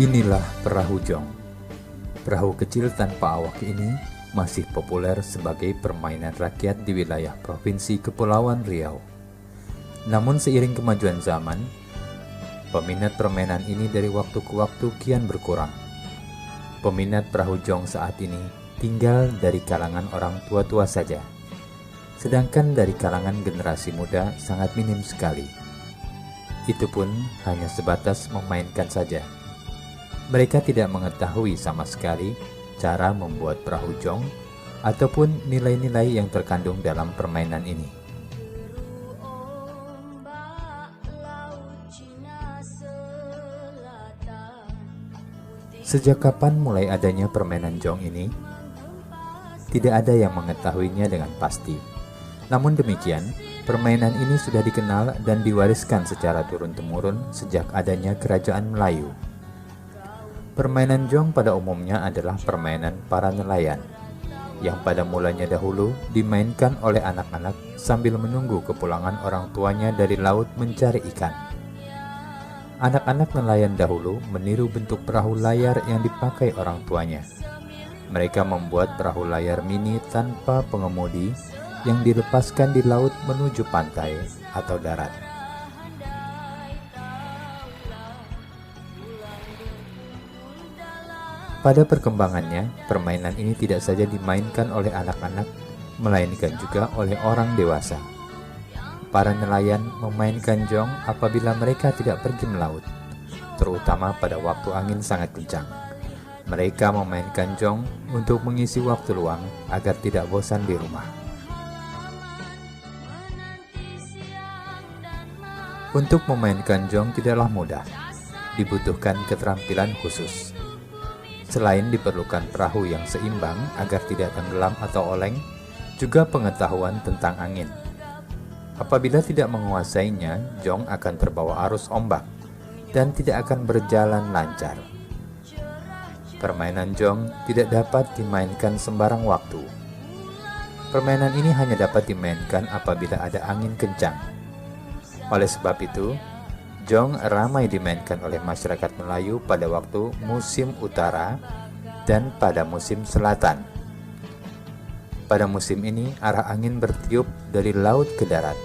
Inilah perahu jong. Perahu kecil tanpa awak ini masih populer sebagai permainan rakyat di wilayah Provinsi Kepulauan Riau. Namun seiring kemajuan zaman, peminat permainan ini dari waktu ke waktu kian berkurang. Peminat perahu jong saat ini tinggal dari kalangan orang tua-tua saja, sedangkan dari kalangan generasi muda sangat minim sekali. Itu pun hanya sebatas memainkan saja. Mereka tidak mengetahui sama sekali cara membuat perahu jong ataupun nilai-nilai yang terkandung dalam permainan ini. Sejak kapan mulai adanya permainan jong ini? Tidak ada yang mengetahuinya dengan pasti. Namun demikian, permainan ini sudah dikenal dan diwariskan secara turun-temurun sejak adanya Kerajaan Melayu. Permainan jong pada umumnya adalah permainan para nelayan, yang pada mulanya dahulu dimainkan oleh anak-anak sambil menunggu kepulangan orang tuanya dari laut mencari ikan. Anak-anak nelayan dahulu meniru bentuk perahu layar yang dipakai orang tuanya. Mereka membuat perahu layar mini tanpa pengemudi yang dilepaskan di laut menuju pantai atau darat. Pada perkembangannya, permainan ini tidak saja dimainkan oleh anak-anak, melainkan juga oleh orang dewasa. Para nelayan memainkan jong apabila mereka tidak pergi melaut, terutama pada waktu angin sangat kencang. Mereka memainkan jong untuk mengisi waktu luang agar tidak bosan di rumah. Untuk memainkan jong tidaklah mudah, dibutuhkan keterampilan khusus. Selain diperlukan perahu yang seimbang agar tidak tenggelam atau oleng, juga pengetahuan tentang angin. Apabila tidak menguasainya, jong akan terbawa arus ombak dan tidak akan berjalan lancar. Permainan jong tidak dapat dimainkan sembarang waktu. Permainan ini hanya dapat dimainkan apabila ada angin kencang. Oleh sebab itu, jong ramai dimainkan oleh masyarakat Melayu pada waktu musim utara dan pada musim selatan. Pada musim ini, arah angin bertiup dari laut ke darat.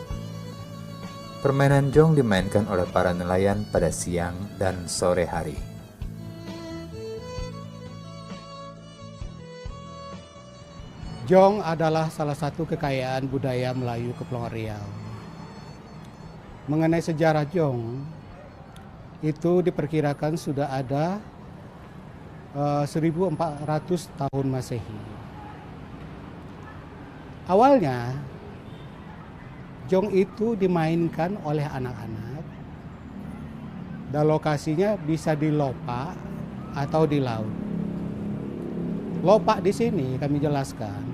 Permainan jong dimainkan oleh para nelayan pada siang dan sore hari. Jong adalah salah satu kekayaan budaya Melayu Kepulauan Riau. Mengenai sejarah jong, itu diperkirakan sudah ada 1400 tahun Masehi. Awalnya, jong itu dimainkan oleh anak-anak dan lokasinya bisa di lopak atau di laut. Lopak di sini kami jelaskan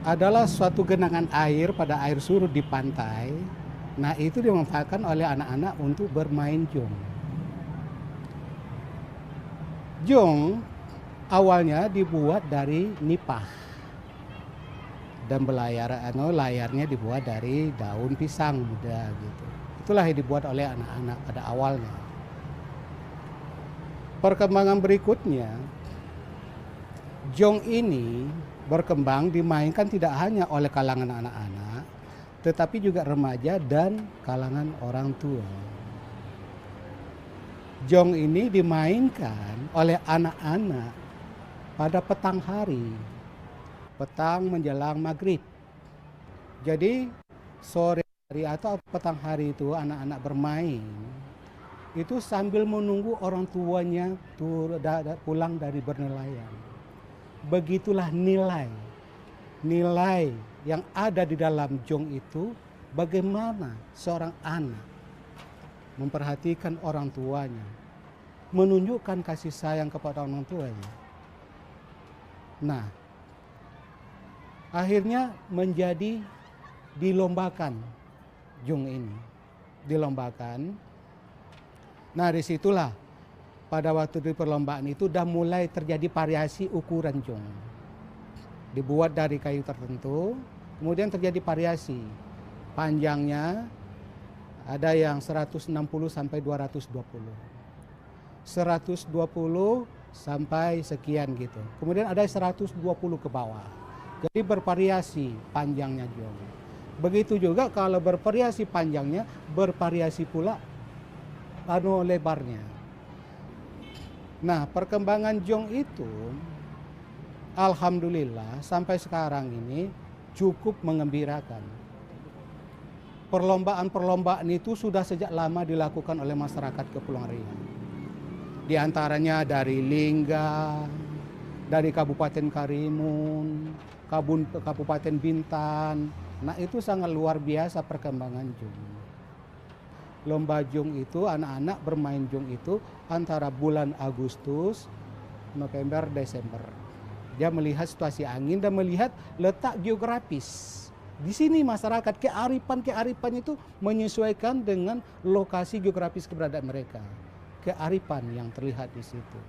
adalah suatu genangan air pada air surut di pantai. Nah, itu dimanfaatkan oleh anak-anak untuk bermain jong. Jong awalnya dibuat dari nipah dan layarnya dibuat dari daun pisang muda gitu. Itulah yang dibuat oleh anak-anak pada awalnya. Perkembangan berikutnya, jong ini berkembang dimainkan tidak hanya oleh kalangan anak-anak, tetapi juga remaja dan kalangan orang tua. Jong ini dimainkan oleh anak-anak pada petang hari, petang menjelang maghrib. Jadi sore hari atau petang hari itu anak-anak bermain itu sambil menunggu orang tuanya pulang dari bernelayan. Begitulah nilai yang ada di dalam jong itu, bagaimana seorang anak memperhatikan orang tuanya, menunjukkan kasih sayang kepada orang tuanya. Nah, akhirnya menjadi dilombakan jong ini. Dilombakan. Nah, disitulah pada waktu di perlombaan itu sudah mulai terjadi variasi ukuran jong. Dibuat dari kayu tertentu, kemudian terjadi variasi. Panjangnya ada yang 160 sampai 220. 120 sampai sekian gitu. Kemudian ada 120 ke bawah. Jadi bervariasi panjangnya jong. Begitu juga kalau bervariasi panjangnya, bervariasi pula lebarnya. Nah, perkembangan jong itu alhamdulillah sampai sekarang ini cukup mengembirakan. Perlombaan-perlombaan itu sudah sejak lama dilakukan oleh masyarakat Kepulauan Riau. Di antaranya dari Lingga, dari Kabupaten Karimun, Kabupaten Bintan. Nah, itu sangat luar biasa perkembangan jong. Lomba jong itu, anak-anak bermain jong itu antara bulan Agustus, November, Desember. Dia melihat situasi angin dan melihat letak geografis. Di sini masyarakat kearifan itu menyesuaikan dengan lokasi geografis keberadaan mereka. Kearifan yang terlihat di situ.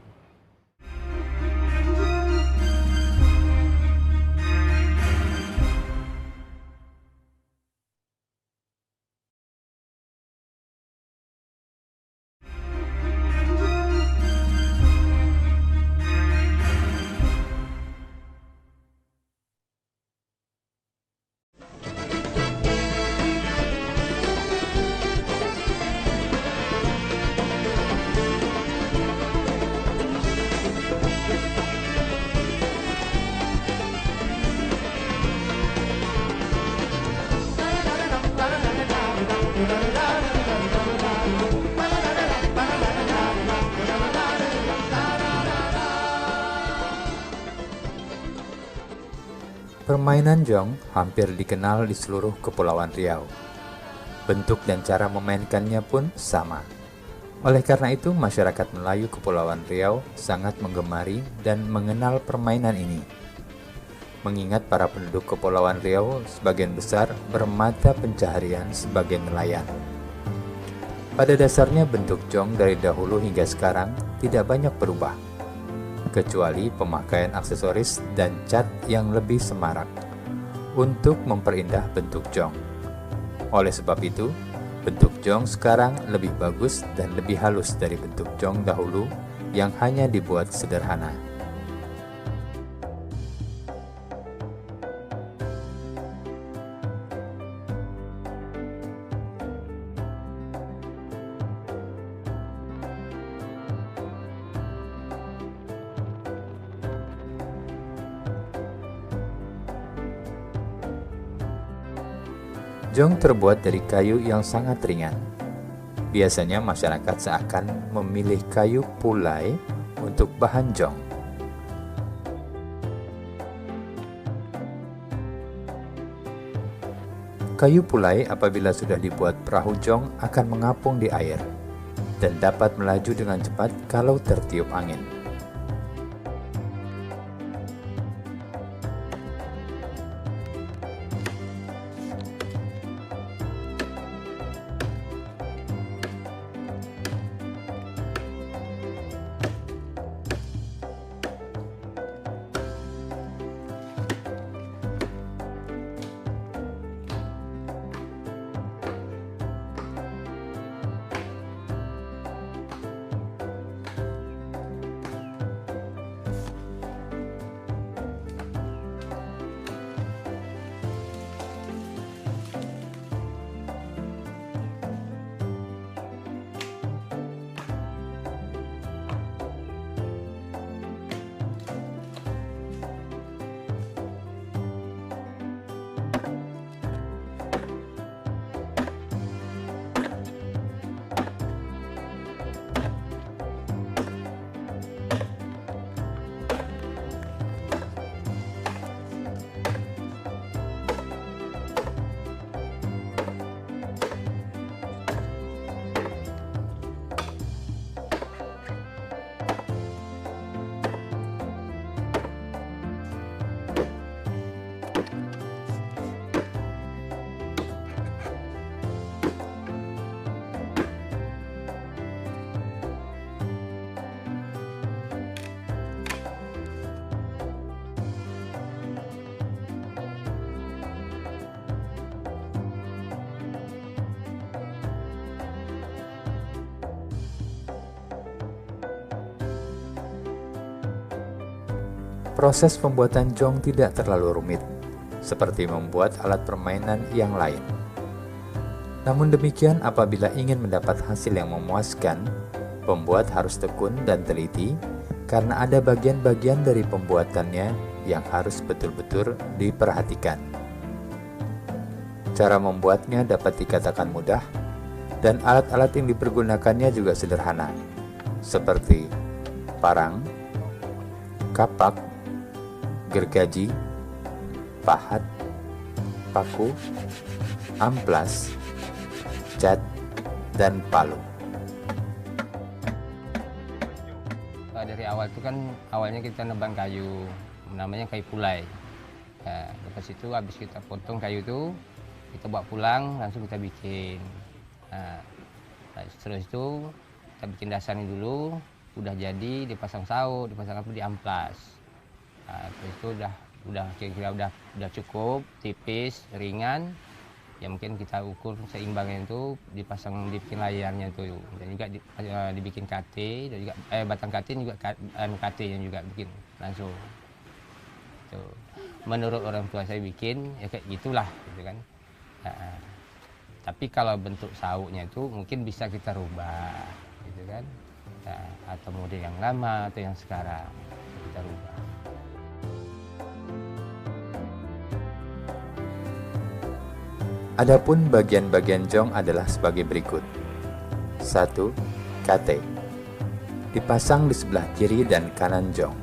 Permainan jong hampir dikenal di seluruh Kepulauan Riau. Bentuk dan cara memainkannya pun sama. Oleh karena itu, masyarakat Melayu Kepulauan Riau sangat menggemari dan mengenal permainan ini. Mengingat para penduduk Kepulauan Riau sebagian besar bermata pencaharian sebagai nelayan. Pada dasarnya bentuk jong dari dahulu hingga sekarang tidak banyak berubah, kecuali pemakaian aksesoris dan cat yang lebih semarak untuk memperindah bentuk jong. Oleh sebab itu, bentuk jong sekarang lebih bagus dan lebih halus dari bentuk jong dahulu yang hanya dibuat sederhana. Jong terbuat dari kayu yang sangat ringan. Biasanya masyarakat seakan memilih kayu pulai untuk bahan jong. Kayu pulai apabila sudah dibuat perahu jong akan mengapung di air dan dapat melaju dengan cepat kalau tertiup angin. Proses pembuatan jong tidak terlalu rumit, seperti membuat alat permainan yang lain. Namun demikian, apabila ingin mendapat hasil yang memuaskan, pembuat harus tekun dan teliti karena ada bagian-bagian dari pembuatannya yang harus betul-betul diperhatikan. Cara membuatnya dapat dikatakan mudah, dan alat-alat yang dipergunakannya juga sederhana, seperti parang, kapak, gergaji, pahat, paku, amplas, cat, dan palu. Dari awal itu kan awalnya kita nebang kayu, namanya kayu pulai. Nah, lepas itu habis kita potong kayu itu, kita bawa pulang langsung kita bikin. Nah, terus itu kita bikin dasarnya dulu, udah jadi dipasang saut, dipasang apa di amplas. Nah, terus itu udah kira-kira udah cukup, tipis, ringan. Ya mungkin kita ukur seimbangnya itu dibikin layarnya itu, dan juga dibikin KT, dan juga batang KT juga KT yang juga bikin langsung. Tuh. Menurut orang tua saya bikin ya kayak gitulah, gitu kan. Tapi kalau bentuk sautnya itu mungkin bisa kita rubah, gitu kan. Atau model yang lama atau yang sekarang kita rubah. Adapun bagian-bagian jong adalah sebagai berikut. 1. KT. Dipasang di sebelah kiri dan kanan jong.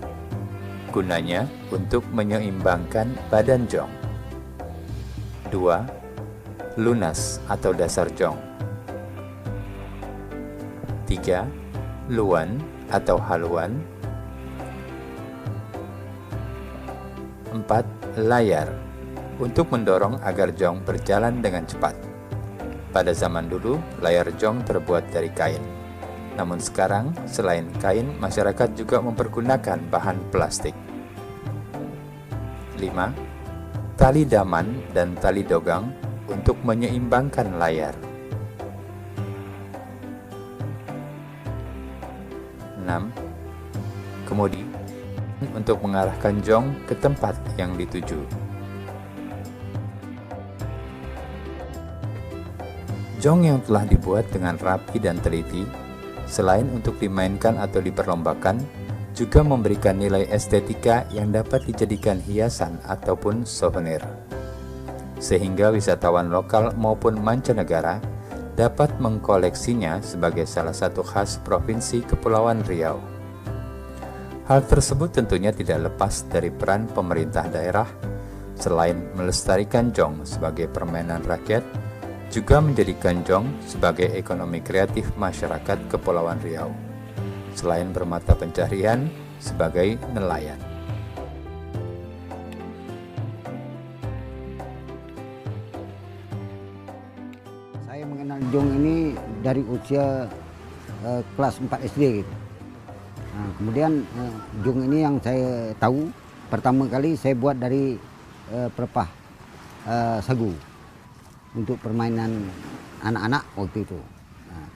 Gunanya untuk menyeimbangkan badan jong. 2. Lunas atau dasar jong. 3. Luan atau haluan. 4. Layar untuk mendorong agar jong berjalan dengan cepat. Pada zaman dulu, layar jong terbuat dari kain. Namun sekarang, selain kain, masyarakat juga mempergunakan bahan plastik. 5. Tali daman dan tali dogang untuk menyeimbangkan layar. 6. Kemudi untuk mengarahkan jong ke tempat yang dituju. Jong yang telah dibuat dengan rapi dan teliti, selain untuk dimainkan atau diperlombakan, juga memberikan nilai estetika yang dapat dijadikan hiasan ataupun souvenir. sehingga wisatawan lokal maupun mancanegara dapat mengkoleksinya sebagai salah satu khas Provinsi Kepulauan Riau. Hal tersebut tentunya tidak lepas dari peran pemerintah daerah, selain melestarikan jong sebagai permainan rakyat, juga menjadikan jong sebagai ekonomi kreatif masyarakat Kepulauan Riau, selain bermata pencaharian sebagai nelayan. Saya mengenal jong ini dari usia kelas 4 SD gitu. Nah, kemudian jong ini yang saya tahu pertama kali saya buat dari pelepah sagu untuk permainan anak-anak waktu itu. Nah,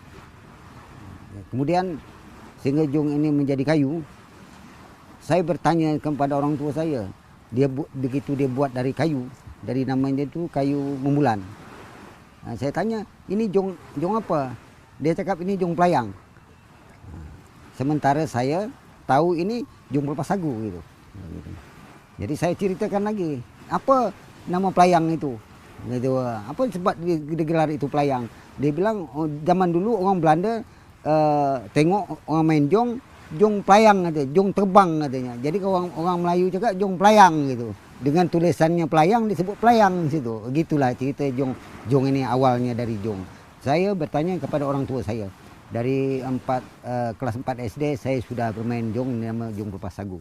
kemudian sehingga jong ini menjadi kayu, saya bertanya kepada orang tua saya, begitu dia buat dari kayu, dari namanya itu kayu membulan. Nah, saya tanya, ini jong apa? Dia cakap ini jong pelayang. Sementara saya tahu ini jong pelepah sagu gitu. Jadi saya ceritakan lagi, apa nama pelayang itu? Gitu, apa sebab digelar itu pelayang? Dia bilang, oh, zaman dulu orang Belanda tengok orang main jong pelayang katanya, jong terbang katanya. Jadi kalau orang Melayu cakap jong pelayang gitu. Dengan tulisannya pelayang disebut pelayang di situ. Gitulah cerita jong ini awalnya dari jong. Saya bertanya kepada orang tua saya. Dari kelas 4 SD saya sudah bermain jong, nama jong pelepah sagu.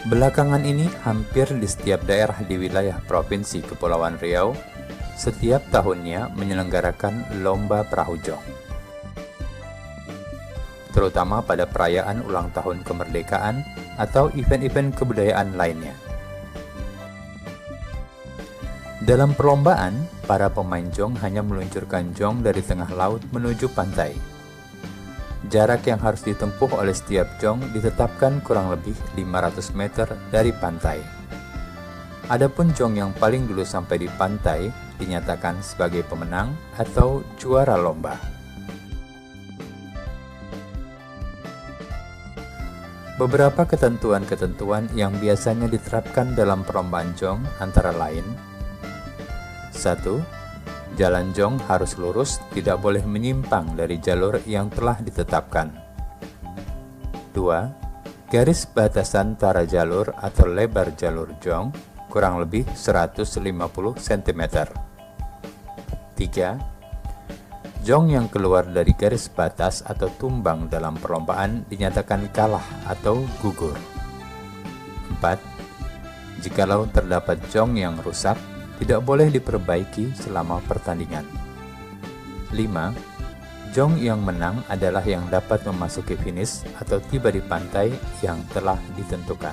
Belakangan ini, hampir di setiap daerah di wilayah Provinsi Kepulauan Riau, setiap tahunnya menyelenggarakan lomba perahu jong. Terutama pada perayaan ulang tahun kemerdekaan atau event-event kebudayaan lainnya. Dalam perlombaan, para pemain jong hanya meluncurkan jong dari tengah laut menuju pantai. Jarak yang harus ditempuh oleh setiap jong ditetapkan kurang lebih 500 meter dari pantai. Adapun jong yang paling dulu sampai di pantai dinyatakan sebagai pemenang atau juara lomba. Beberapa ketentuan-ketentuan yang biasanya diterapkan dalam perlombaan jong antara lain: 1. Jalan jong harus lurus, tidak boleh menyimpang dari jalur yang telah ditetapkan. 2. Garis batasan antara jalur atau lebar jalur jong kurang lebih 150 cm. 3. Jong yang keluar dari garis batas atau tumbang dalam perlombaan dinyatakan kalah atau gugur. 4. Jikalau terdapat jong yang rusak, tidak boleh diperbaiki selama pertandingan. 5. Jong yang menang adalah yang dapat memasuki finish atau tiba di pantai yang telah ditentukan.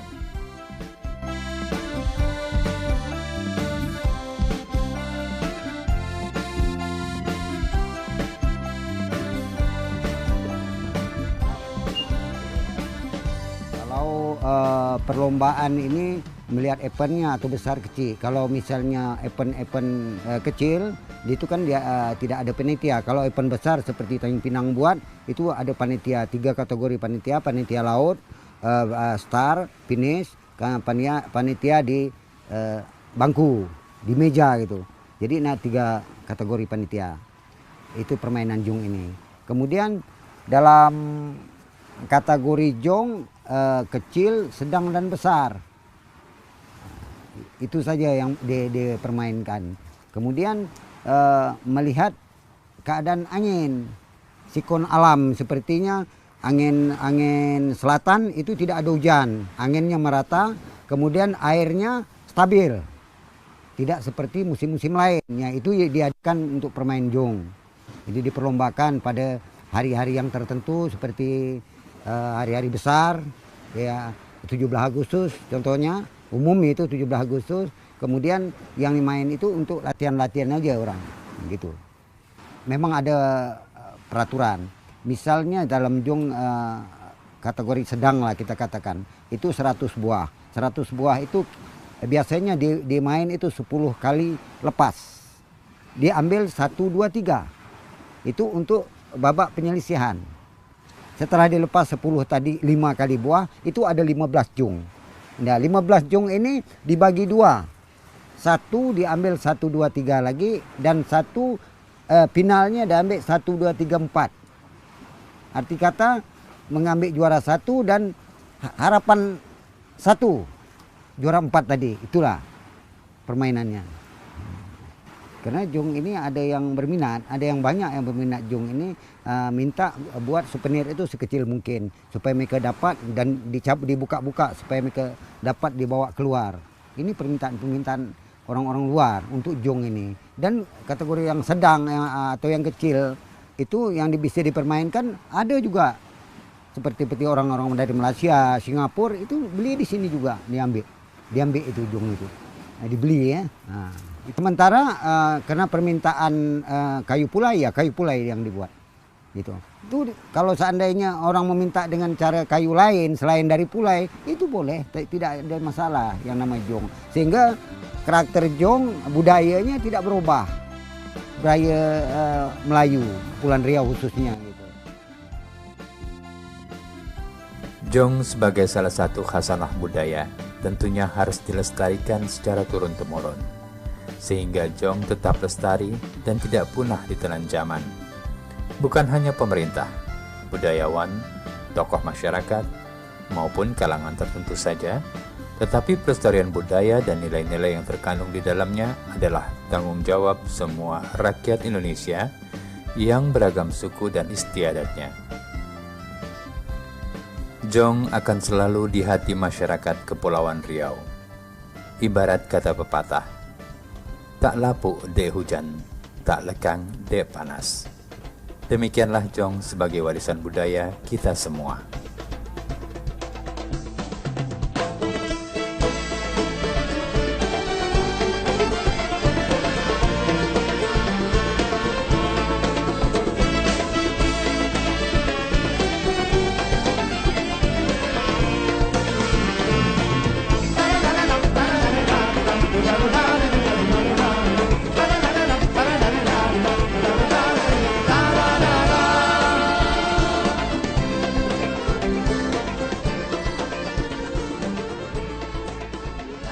Kalau perlombaan ini melihat eventnya atau besar kecil. Kalau misalnya event kecil, itu kan dia tidak ada panitia. Kalau event besar seperti Tanjung Pinang buat, itu ada panitia, 3 kategori panitia: panitia laut, star, finish, panitia di bangku, di meja gitu. Jadi 3 kategori panitia. Itu permainan jong ini. Kemudian dalam kategori jong kecil, sedang dan besar. Itu saja yang dipermainkan. Kemudian melihat keadaan angin, siklon alam, sepertinya angin selatan itu tidak ada hujan, anginnya merata, kemudian airnya stabil, tidak seperti musim-musim lain. Ya, itu diadakan untuk permain jong. Jadi diperlombakan pada hari-hari yang tertentu seperti hari-hari besar, ya 17 Agustus contohnya, umum itu 17 Agustus. Kemudian yang dimain itu untuk latihan-latihan aja orang, gitu. Memang ada peraturan. Misalnya dalam jong kategori sedang lah kita katakan, itu 100 buah. 100 buah itu biasanya dimain itu 10 kali lepas. Diambil 1, 2, 3. Itu untuk babak penyelisihan. Setelah dilepas 10 tadi 5 kali buah, itu ada 15 jong. Nah, 15 jong ini dibagi 2. 1 diambil 1, 2, 3 lagi, dan 1 finalnya diambil 1, 2, 3, 4. Arti kata mengambil juara 1 dan harapan 1 juara 4 tadi. Itulah permainannya. Karena jong ini ada yang berminat, ada yang banyak yang berminat jong ini, minta buat souvenir itu sekecil mungkin supaya mereka dapat dan dibuka-buka supaya mereka dapat dibawa keluar. Ini permintaan orang-orang luar untuk jong ini. Dan kategori yang sedang atau yang kecil itu yang bisa dipermainkan ada juga, seperti orang-orang dari Malaysia, Singapura itu beli di sini juga, diambil itu jong itu, dibeli ya. Nah, sementara karena permintaan kayu pulai yang dibuat gitu. Itu kalau seandainya orang meminta dengan cara kayu lain selain dari pulai, itu boleh, tidak ada masalah yang namanya jong. Sehingga karakter jong budayanya tidak berubah. Budaya Melayu, Kepulauan Riau khususnya gitu. Jong sebagai salah satu khasanah budaya tentunya harus dilestarikan secara turun-temurun, sehingga jong tetap lestari dan tidak punah ditelan zaman. Bukan hanya pemerintah, budayawan, tokoh masyarakat, maupun kalangan tertentu saja, tetapi pelestarian budaya dan nilai-nilai yang terkandung di dalamnya adalah tanggung jawab semua rakyat Indonesia yang beragam suku dan istiadatnya. Jong akan selalu di hati masyarakat Kepulauan Riau. Ibarat kata pepatah, tak lapuk dek hujan, tak lekang dek panas. Demikianlah jong sebagai warisan budaya kita semua.